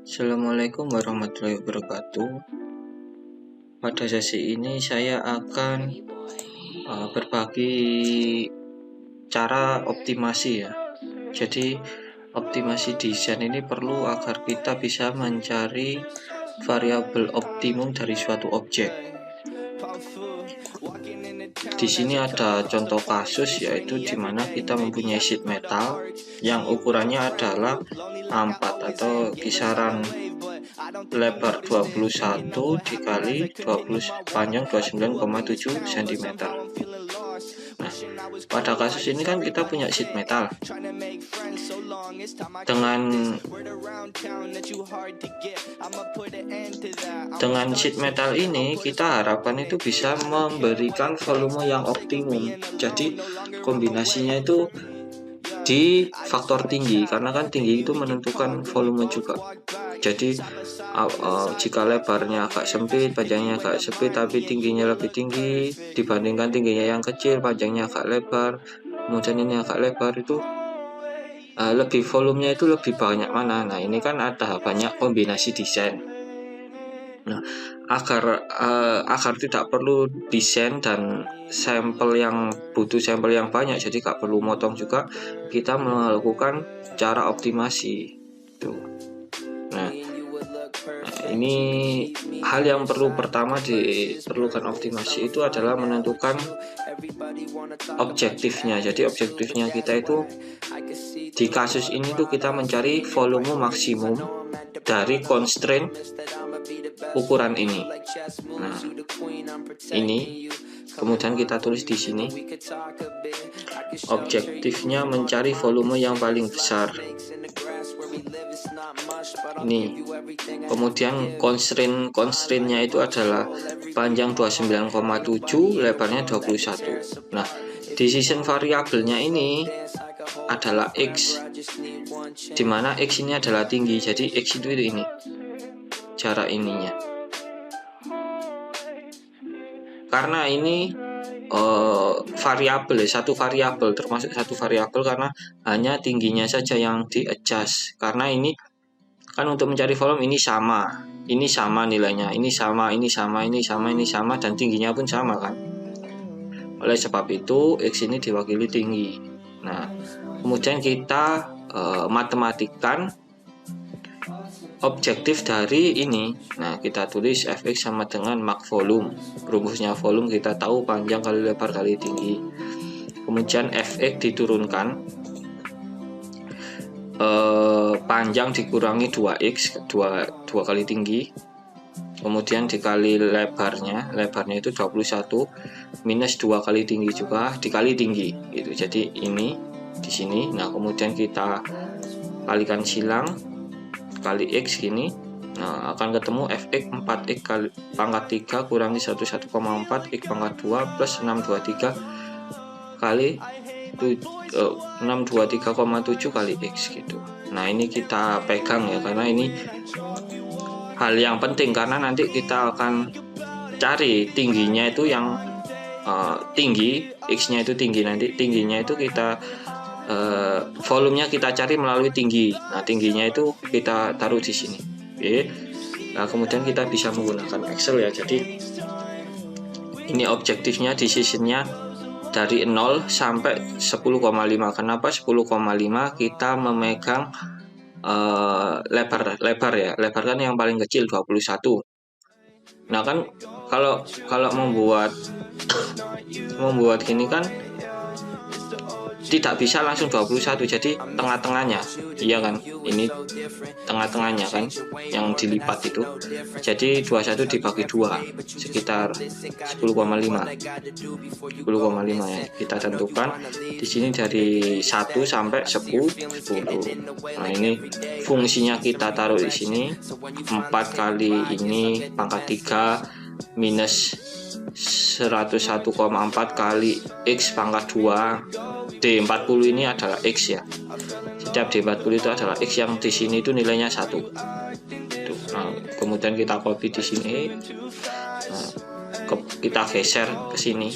Assalamualaikum warahmatullahi wabarakatuh. Pada sesi ini saya akan berbagi cara optimasi ya. Jadi optimasi desain ini perlu agar kita bisa mencari variabel optimum dari suatu objek. Di sini ada contoh kasus, yaitu di mana kita mempunyai sheet metal yang ukurannya adalah A4 atau kisaran lebar 21 dikali 20 panjang 29,7 cm. Nah, pada kasus ini kan kita punya sheet metal. Dengan sheet metal ini kita harapkan itu bisa memberikan volume yang optimum. Jadi kombinasinya itu di faktor tinggi, karena kan tinggi itu menentukan volume juga. Jadi jika lebarnya agak sempit, panjangnya agak sempit, tapi tingginya lebih tinggi dibandingkan tingginya yang kecil, panjangnya agak lebar, kemudian ini agak lebar, itu lebih volumenya itu lebih banyak mana. Nah, ini kan ada banyak kombinasi desain. Nah, agar tidak perlu desain dan butuh sampel yang banyak, jadi gak perlu motong juga, kita melakukan cara optimasi tuh. Nah, ini hal yang pertama diperlukan optimasi itu adalah menentukan objektifnya. Jadi objektifnya kita itu di kasus ini tuh kita mencari volume maksimum dari constraint ukuran ini. Nah, ini kemudian kita tulis di sini, objektifnya mencari volume yang paling besar. Ini kemudian constraint-nya itu adalah panjang 29,7, lebarnya 21. Nah, decision variabelnya ini adalah X, dimana X ini adalah tinggi. Jadi X itu ini cara ininya, karena ini variabel, termasuk satu variabel, karena hanya tingginya saja yang di adjust. Karena ini kan untuk mencari volume ini sama nilainya, ini sama, dan tingginya pun sama kan. Oleh sebab itu X ini diwakili tinggi. Nah, kemudian kita matematikan objektif dari ini. Nah, kita tulis Fx sama dengan mak volume. Rumusnya volume kita tahu panjang kali lebar kali tinggi. Kemudian Fx diturunkan, panjang dikurangi 2x, 2 kali tinggi, kemudian dikali lebarnya itu 21, minus 2 kali tinggi juga dikali tinggi gitu. Jadi ini di sini. Nah, kemudian kita kalikan silang kali X gini. Nah, akan ketemu Fx 4x kali pangkat 3 kurangi 11,4 X pangkat 2 plus 623 kali 623,7 kali X gitu. Nah, ini kita pegang ya, karena ini hal yang penting, karena nanti kita akan cari tingginya itu yang tinggi, X-nya itu tinggi, nanti tingginya itu kita volumenya kita cari melalui tinggi. Nah, tingginya itu kita taruh di sini. Oke. Nah, kemudian kita bisa menggunakan Excel ya. Jadi ini objektifnya, decisionnya dari 0 sampai 10,5. Kenapa 10,5? Kita memegang lebar ya. Lebar kan yang paling kecil 21. Nah, kan kalau membuat gini kan tidak bisa langsung 21, jadi tengah-tengahnya, iya kan, ini tengah-tengahnya kan yang dilipat itu. Jadi 21 dibagi 2 sekitar 10,5 ya. Kita tentukan di sini dari 1 sampai 10. Nah, ini fungsinya kita taruh di sini, 4 kali ini pangkat 3 minus 101,4 kali X pangkat 2. D40 ini adalah X ya. Setiap D40 itu adalah X, yang di sini itu nilainya 1. Tuh. Nah, kemudian kita copy di sini. Nah, kita geser ke sini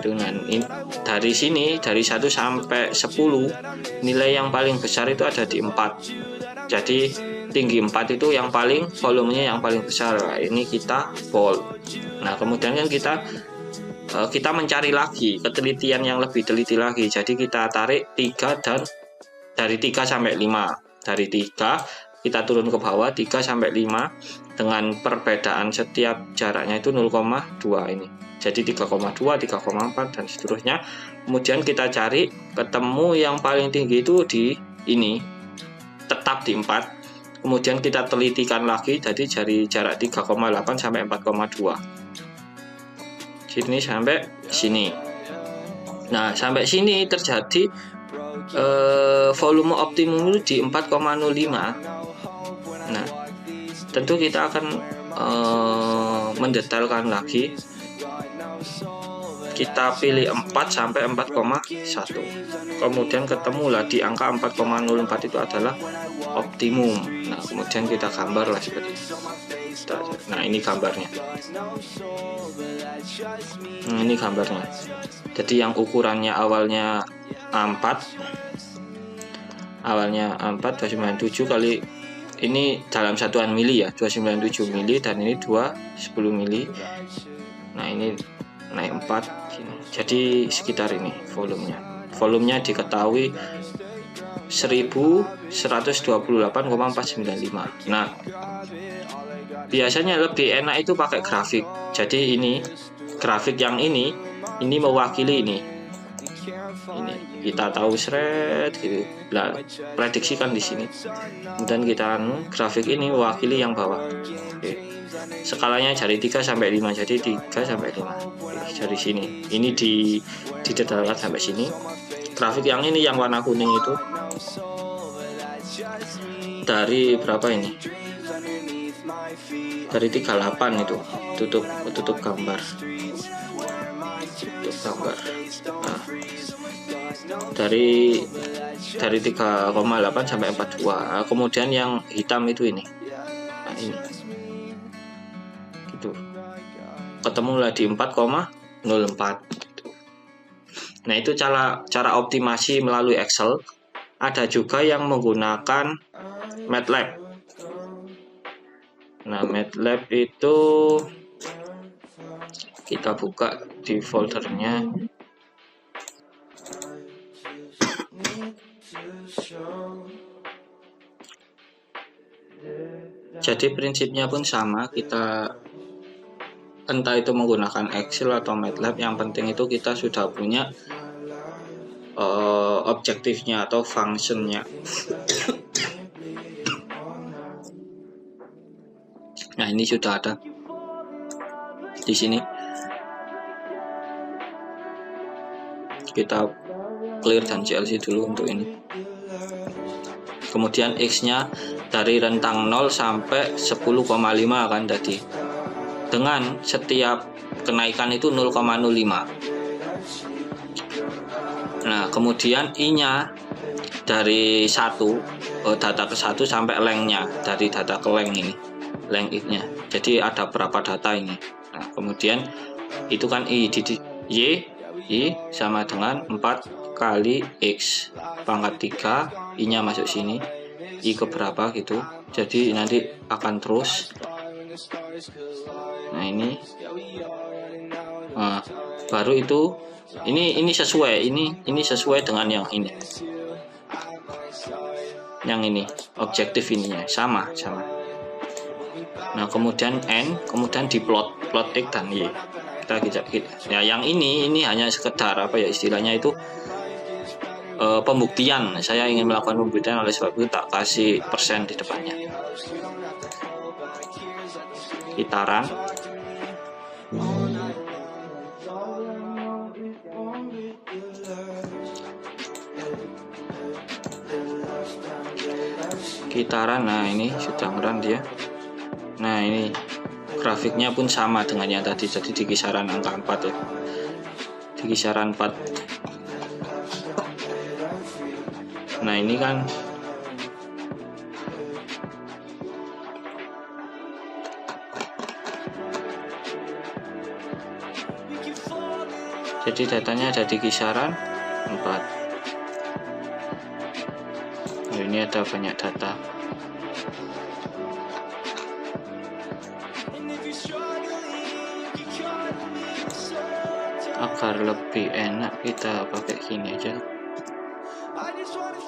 dengan ini. dari sini, dari 1 sampai 10, nilai yang paling besar itu ada di 4. Jadi tinggi 4 itu yang paling, volumenya yang paling besar. Nah, ini kita bold. Nah, kemudian kan kita mencari lagi ketelitian yang lebih teliti lagi. Jadi kita tarik 3 dan dari 3 sampai 5. Dari 3 kita turun ke bawah 3 sampai 5 dengan perbedaan setiap jaraknya itu 0,2 ini. Jadi 3,2, 3,4 dan seterusnya. Kemudian kita cari ketemu yang paling tinggi itu di ini. Tetap di 4. Kemudian kita telitikan lagi jadi dari jarak 3,8 sampai 4,2. Sini sampai sini. Nah, sampai sini terjadi volume optimum di 4,05. Nah, tentu kita akan mendetailkan lagi. Kita pilih 4 sampai 4,1. Kemudian ketemulah di angka 4,04 itu adalah optimum. Nah, kemudian kita gambar lah seperti ini. Nah, ini gambarnya. Ini gambarnya. Jadi yang ukurannya awalnya A4, 297 kali ini dalam satuan mili ya, 297 mili, dan ini 10 mili. Nah, ini naik 4 gini. Jadi sekitar ini volumenya diketahui 1128,495. Nah, biasanya lebih enak itu pakai grafik. Jadi ini grafik yang ini mewakili ini kita tahu seret gitu. Nah, prediksikan di sini. Dan kita grafik ini mewakili yang bawah. Oke. Skalanya dari 3 sampai 5. Jadi 3 sampai 5. Oke, dari sini. Ini didetailkan sampai sini. Grafik yang ini yang warna kuning itu dari berapa ini? Dari 38 itu. Tutup gambar. Nah, dari 3,8 sampai 42. Nah, kemudian yang hitam itu ini. Nah, ini. Gitu. Ketemulah di 4,04. Nah, itu cara optimasi melalui Excel. Ada juga yang menggunakan MATLAB. Nah, MATLAB itu kita buka di foldernya. Jadi prinsipnya pun sama, kita entah itu menggunakan Excel atau MATLAB, yang penting itu kita sudah punya objektifnya atau functionnya. Nah, ini sudah ada di sini. Kita clear dan CLC dulu untuk ini. Kemudian X-nya dari rentang 0 sampai 10,5 kan tadi. Dengan setiap kenaikan itu 0,05. Nah, kemudian I-nya dari 1, data ke 1 sampai lengthnya, dari data ke length ini, length I-nya. Jadi ada berapa data ini. Nah, kemudian itu kan I sama dengan 4 kali X pangkat 3, I-nya masuk sini, I ke berapa gitu. Jadi nanti akan terus. Nah, ini baru itu ini sesuai, ini sesuai dengan yang ini. Yang ini objektif ininya sama. Nah, kemudian N, kemudian diplot X dan Y. Kita ya, yang ini hanya sekedar apa ya istilahnya itu pembuktian. Saya ingin melakukan pembuktian, oleh sebab itu tak kasih persen di depannya. Kitaran. Nah ini sudah ngeran dia. Nah, ini grafiknya pun sama dengan yang tadi, jadi di kisaran angka 4 ya, di kisaran 4. Nah, ini kan Jadi datanya ada di kisaran 4. Nah, ini ada banyak data. Agar lebih enak kita pakai gini aja.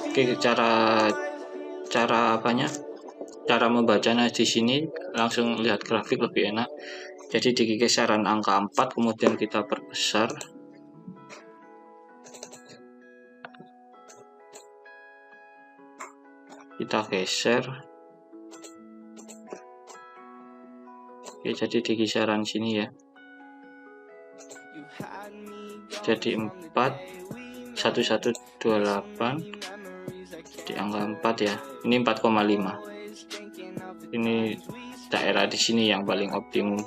Oke, cara apanya? Cara membacanya di sini langsung lihat grafik lebih enak. Jadi di kisaran angka 4 kemudian kita perbesar. Kita geser. Oke, jadi di kisaran sini ya. Jadi 4 1128 di angka 4 ya. Ini 4,5. Ini daerah di sini yang paling optimum.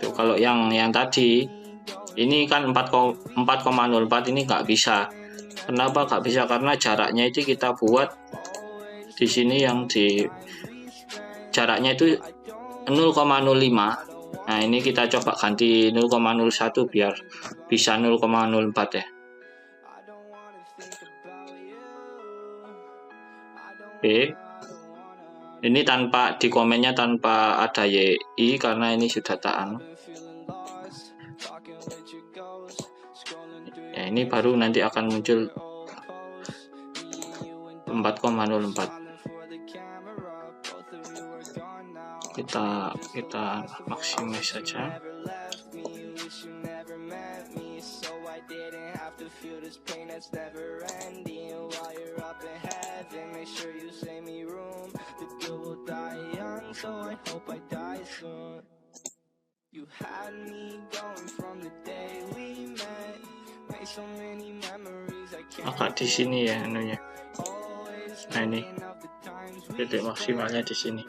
Tuh, kalau yang tadi ini kan 4,04 ini nggak bisa. Kenapa nggak bisa? Karena jaraknya itu kita buat di sini yang di jaraknya itu 0,05. Nah, ini kita coba ganti 0,01 biar bisa 0,04 ya. Oke. Ini tanpa di komennya tanpa ada YI karena ini sudah tak ya, ini baru nanti akan muncul 4,04. Kita maksimis saja. Agak di sini ya anunya. Nah, ini titik maksimalnya di sini.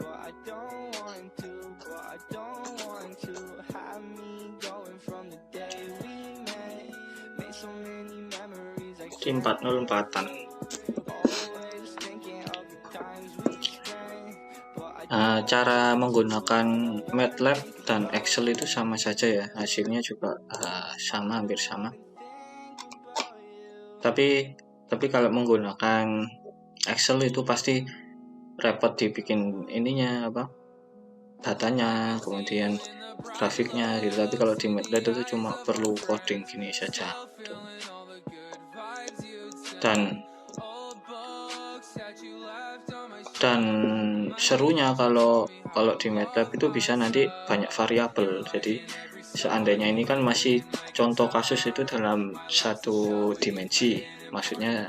Di 404-an. Cara menggunakan MATLAB dan Excel itu sama saja ya, hasilnya juga sama, hampir sama. Tapi kalau menggunakan Excel itu pasti repot dibikin ininya apa, datanya, kemudian grafiknya gitu. Tapi kalau di MATLAB itu cuma perlu coding gini saja. Dan serunya kalau di MATLAB itu bisa nanti banyak variabel. Jadi seandainya ini kan masih contoh kasus itu dalam satu dimensi, maksudnya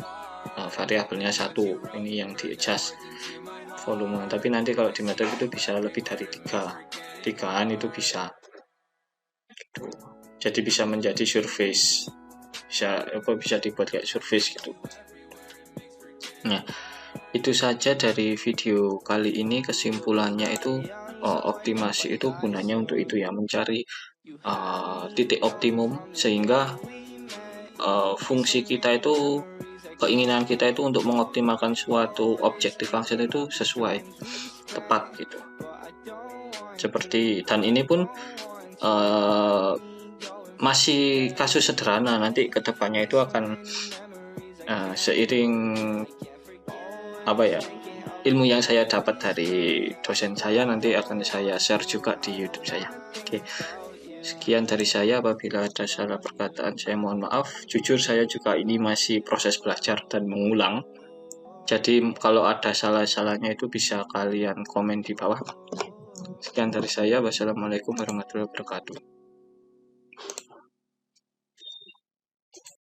variabelnya satu, ini yang di adjust volume. Tapi nanti kalau di MATLAB itu bisa lebih dari tigaan itu bisa gitu. Jadi bisa menjadi surface, bisa dibuat kayak surface gitu. Nah, itu saja dari video kali ini. Kesimpulannya itu optimasi itu gunanya untuk itu ya, mencari titik optimum sehingga fungsi kita itu, keinginan kita itu untuk mengoptimalkan suatu objective function itu sesuai, tepat gitu. Seperti, dan ini pun masih kasus sederhana, nanti kedepannya itu akan seiring ilmu yang saya dapat dari dosen saya nanti akan saya share juga di YouTube saya. Oke. Sekian dari saya, apabila ada salah perkataan saya mohon maaf. Jujur saya juga ini masih proses belajar dan mengulang. Jadi kalau ada salah-salahnya itu bisa kalian komen di bawah. Sekian dari saya. Wassalamualaikum warahmatullahi wabarakatuh.